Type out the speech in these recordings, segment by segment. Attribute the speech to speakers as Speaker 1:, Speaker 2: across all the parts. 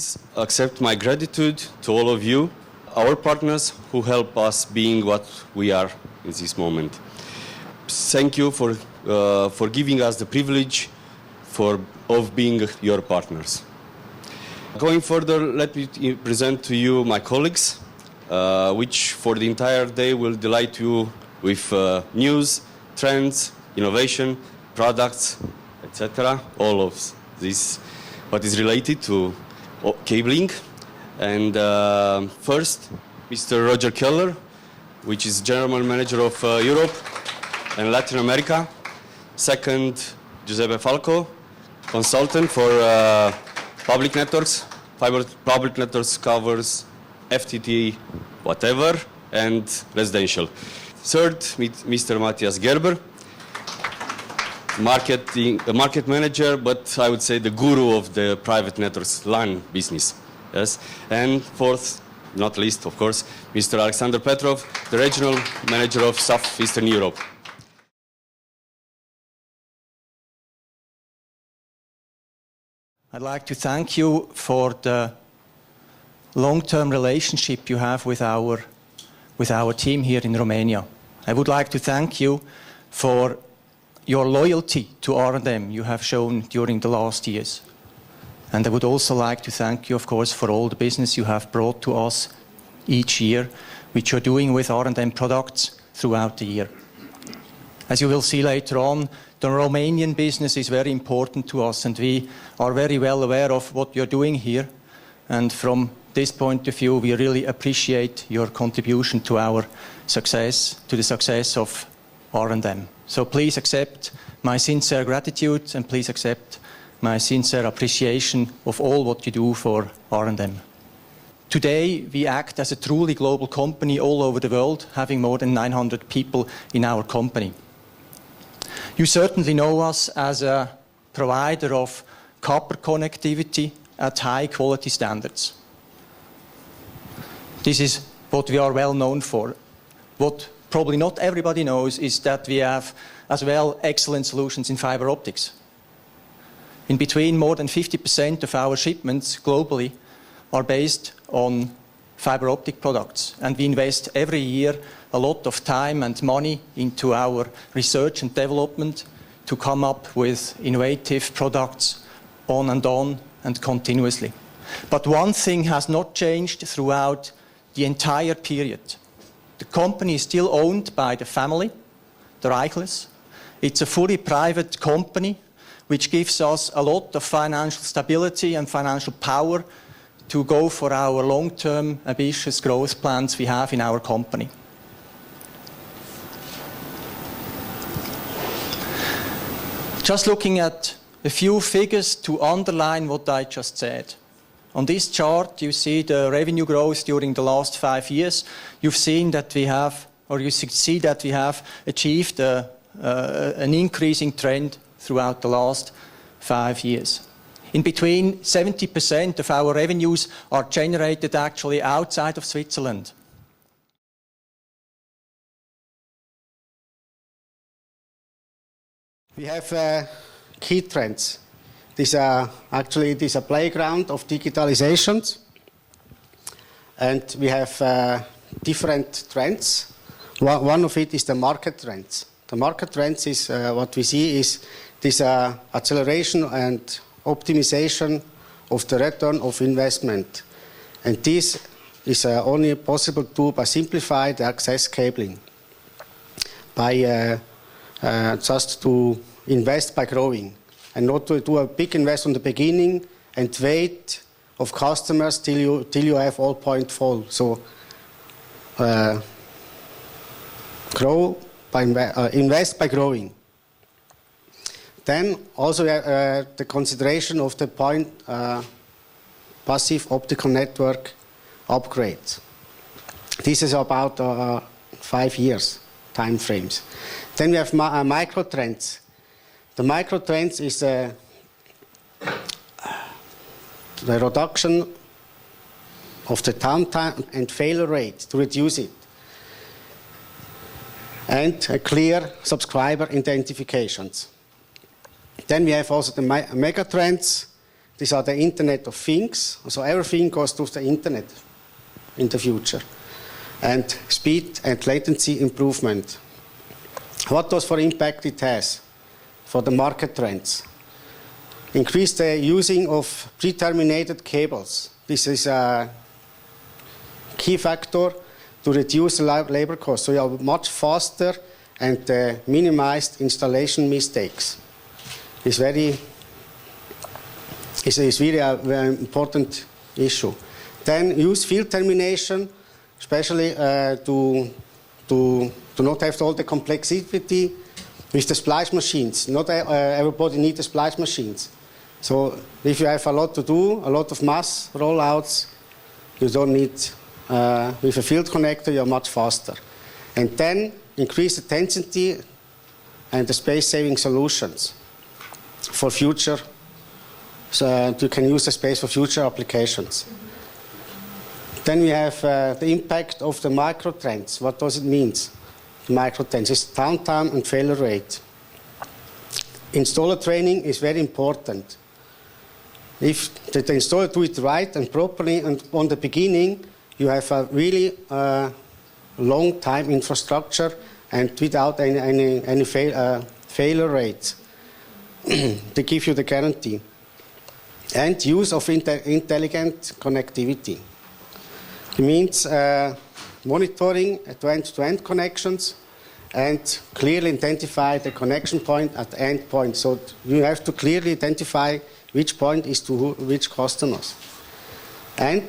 Speaker 1: please accept my gratitude to all of you, our partners who help us being what we are in this moment. Thank you for giving us the privilege of being your partners. Going further, let me present to you my colleagues, which for the entire day will delight you with news, trends, innovation, products, etc. All of this, what is related to cabling. And first, Mr. Roger Keller, which is General Manager of Europe and Latin America. Second, Giuseppe Falco, consultant for public networks. Public networks covers FTTx, whatever, and residential. Third, Mr. Matthias Gerber, market manager, but I would say the guru of the private networks LAN business. Yes. And fourth, not least, of course, Mr. Alexander Petrov, the regional manager of Southeastern Europe.
Speaker 2: I'd like to thank you for the long-term relationship you have with our team here in Romania. I would like to thank you for your loyalty to R&M you have shown during the last years. And I would also like to thank you, of course, for all the business you have brought to us each year, which you're doing with R&M products throughout the year. As you will see later on, the Romanian business is very important to us, and we are very well aware of what you're doing here. And from this point of view, we really appreciate your contribution to our success, to the success of R&M. So please accept my sincere gratitude, and please accept my sincere appreciation of all what you do for R&M. Today, we act as a truly global company all over the world, having more than 900 people in our company. You certainly know us as a provider of copper connectivity at high quality standards. This is what we are well known for. What probably not everybody knows is that we have as well excellent solutions in fiber optics. In between, more than 50% of our shipments globally are based on fiber optic products, and we invest every year a lot of time and money into our research and development to come up with innovative products on and continuously. But one thing has not changed throughout the entire period. The company is still owned by the family, the Reichles. It's a fully private company, which gives us a lot of financial stability and financial power to go for our long-term ambitious growth plans we have in our company. Just looking at a few figures to underline what I just said. On this chart, you see the revenue growth during the last 5 years. You've seen that we have, or you see that we have achieved an increasing trend throughout the last 5 years. In between, 70% of our revenues are generated actually outside of Switzerland.
Speaker 3: We have key trends. These are actually a playground of digitalizations, and we have different trends. One of it is the market trends. The market trends is what we see is this acceleration and optimization of the return of investment, and this is only possible by simplified access cabling, by just to invest by growing, and not to do a big invest on the beginning and wait of customers till you have all point full. So grow by invest by growing. Then also the consideration of the point passive optical network upgrades. This is about 5 years time frames. Then we have micro trends. The micro trends is the reduction of the downtime and failure rate to reduce it, and a clear subscriber identifications. Then we have also the mega trends. these are the Internet of Things. So everything goes to the Internet in the future. And speed and latency improvement. What does for impact it has for the market trends? Increase the using of pre-terminated cables. This is a key factor to reduce the labor costs. So you are much faster and minimized installation mistakes. It's really a very important issue. Then use field termination, especially to not have all the complexity with the splice machines. Not everybody needs the splice machines. So if you have a lot to do, a lot of mass rollouts, you don't need, with a field connector, you're much faster. And then increase the density and the space-saving solutions for future, so you can use the space for future applications. Then we have the impact of the micro trends. What does it mean? Micro trends is downtime and failure rate. Installer training is very important. If the installer do it right and properly and on the beginning, you have a really long time infrastructure and without any failure rate. They give you the guarantee. And use of intelligent connectivity. It means monitoring end-to-end connections and clearly identify the connection point at the end point. So you have to clearly identify which point is to which customers. And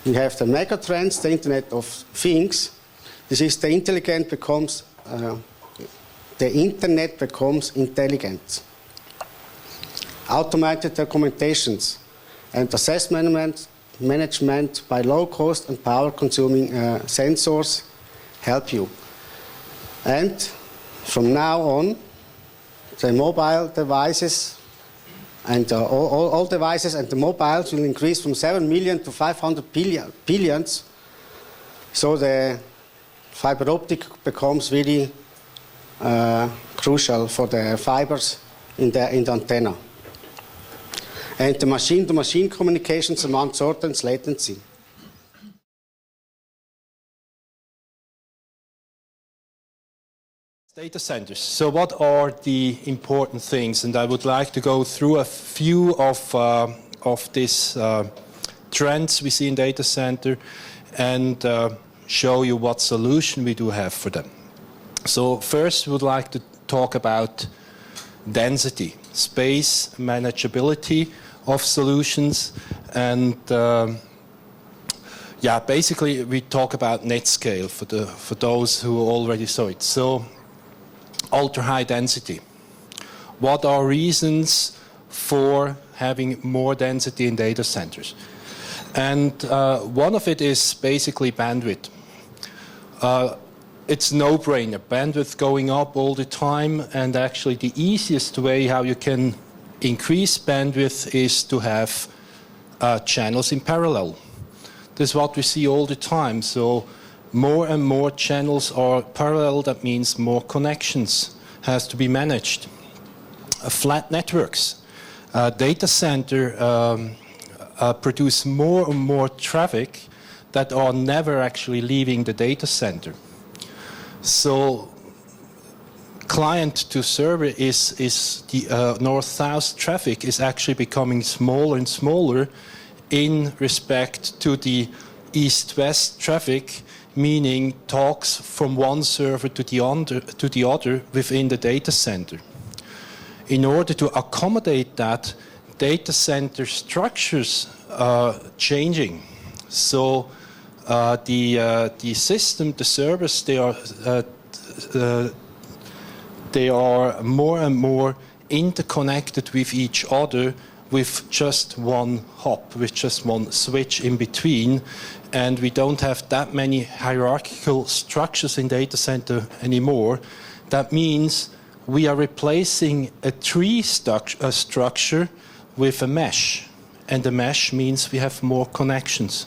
Speaker 3: we have the mega trends, the Internet of Things. This is the Internet becomes intelligent. Automated documentations and assessment management by low-cost and power-consuming sensors help you. And from now on, the mobile devices and all devices and the mobiles will increase from 7 million to 500 billions. So the fiber optic becomes really crucial for the fibers in the antenna. And the machine-to-machine communications among shortens latency.
Speaker 4: Data centers. So what are the important things? And I would like to go through a few of these trends we see in data center and show you what solution we do have for them. So first we would like to talk about density, space, manageability of solutions, and basically we talk about net scale for those who already saw it. So ultra high density. What are reasons for having more density in data centers? And one of it is basically bandwidth. It's no-brainer, bandwidth going up all the time, and actually the easiest way how you can increase bandwidth is to have channels in parallel. This is what we see all the time. So more and more channels are parallel. That means more connections has to be managed. Flat networks. Data center produce more and more traffic that are never actually leaving the data center. So client to server is the north-south traffic is actually becoming smaller and smaller in respect to the east-west traffic, meaning talks from one server to the other within the data center. In order to accommodate that, data center structures are changing. So the system, the servers, they are more and more interconnected with each other with just one hop, with just one switch in between. And we don't have that many hierarchical structures in data center anymore. That means we are replacing a tree structure with a mesh. And the mesh means we have more connections.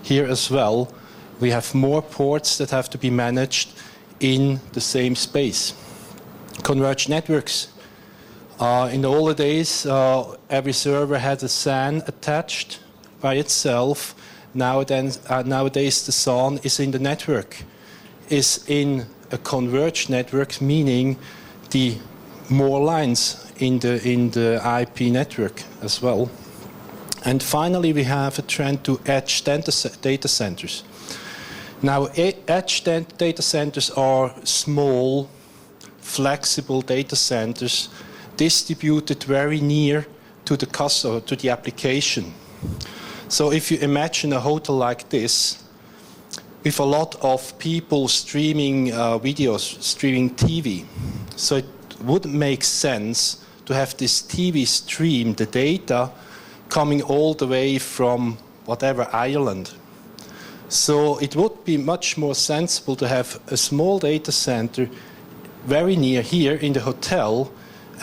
Speaker 4: Here as well, we have more ports that have to be managed in the same space. Converged networks. In the older days, every server had a SAN attached by itself. Nowadays, the SAN is in the network, is in a converged network, meaning the more lines in the IP network as well. And finally, we have a trend to edge data centers. Now, edge data centers are small, flexible data centers distributed very near to the customer, to the application. So if you imagine a hotel like this, with a lot of people streaming videos, streaming TV, so it wouldn't make sense to have this TV stream the data coming all the way from whatever island. So it would be much more sensible to have a small data center very near here in the hotel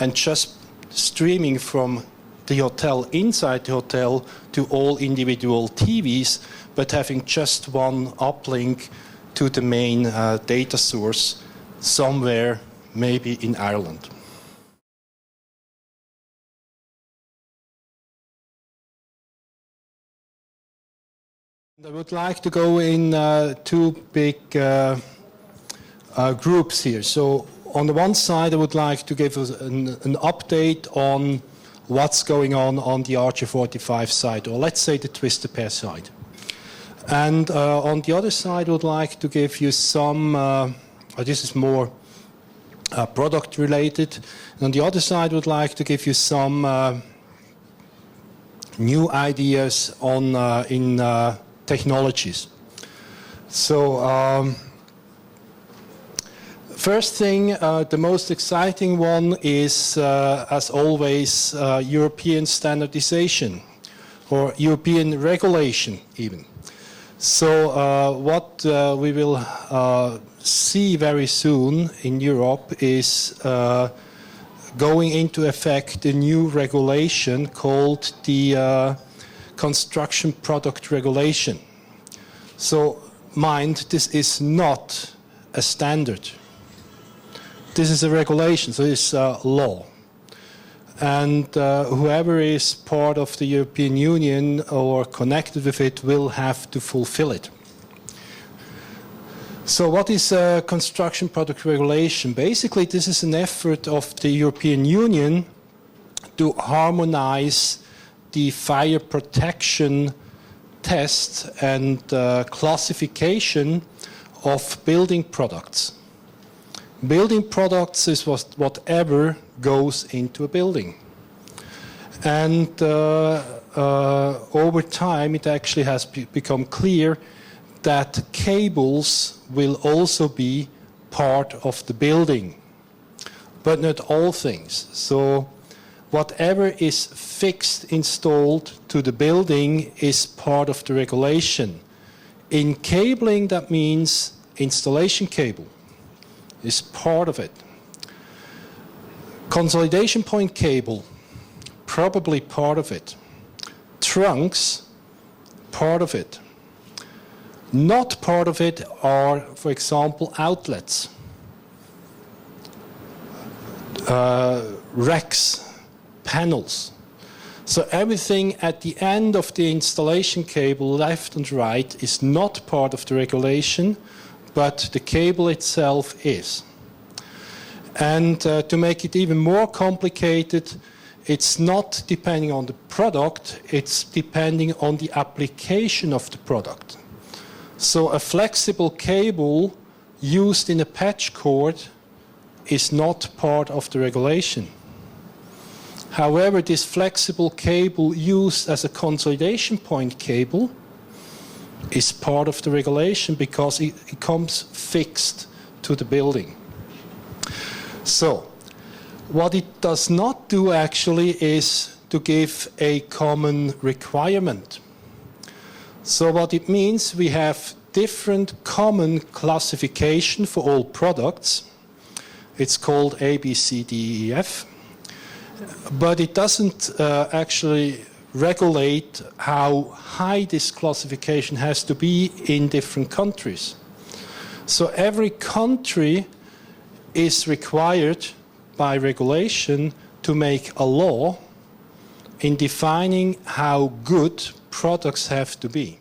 Speaker 4: and just streaming from the hotel inside the hotel to all individual TVs, but having just one uplink to the main data source somewhere, maybe in Ireland. I would like to go in two big groups here. So on the one side, I would like to give us an update on what's going on the RJ45 side, or let's say the twisted pair side. And on the other side, I would like to give you some, this is more product related. And on the other side, I would like to give you some new ideas on in technologies. So first thing, the most exciting one is, as always, European standardization or European regulation even. So what we will see very soon in Europe is going into effect a new regulation called the Construction Product Regulation. So mind, this is not a standard. This is a regulation, so it's a law. And whoever is part of the European Union or connected with it will have to fulfill it. So what is construction product regulation? Basically, this is an effort of the European Union to harmonize the fire protection test and classification of building products. Building products is whatever goes into a building. And over time, it actually has become clear that cables will also be part of the building, but not all things. So whatever is fixed, installed to the building is part of the regulation. In cabling, that means installation cable is part of it. Consolidation point cable, probably part of it. Trunks, part of it. Not part of it are, for example, outlets, racks, panels. So everything at the end of the installation cable, left and right, is not part of the regulation, but the cable itself is. And to make it even more complicated, it's not depending on the product, it's depending on the application of the product. So a flexible cable used in a patch cord is not part of the regulation. However, this flexible cable used as a consolidation point cable is part of the regulation because it comes fixed to the building. So, what it does not do actually is to give a common requirement. So what it means, we have different common classification for all products. It's called A, B, C, D, E, F. But it doesn't actually regulate how high this classification has to be in different countries. So every country is required by regulation to make a law in defining how good products have to be.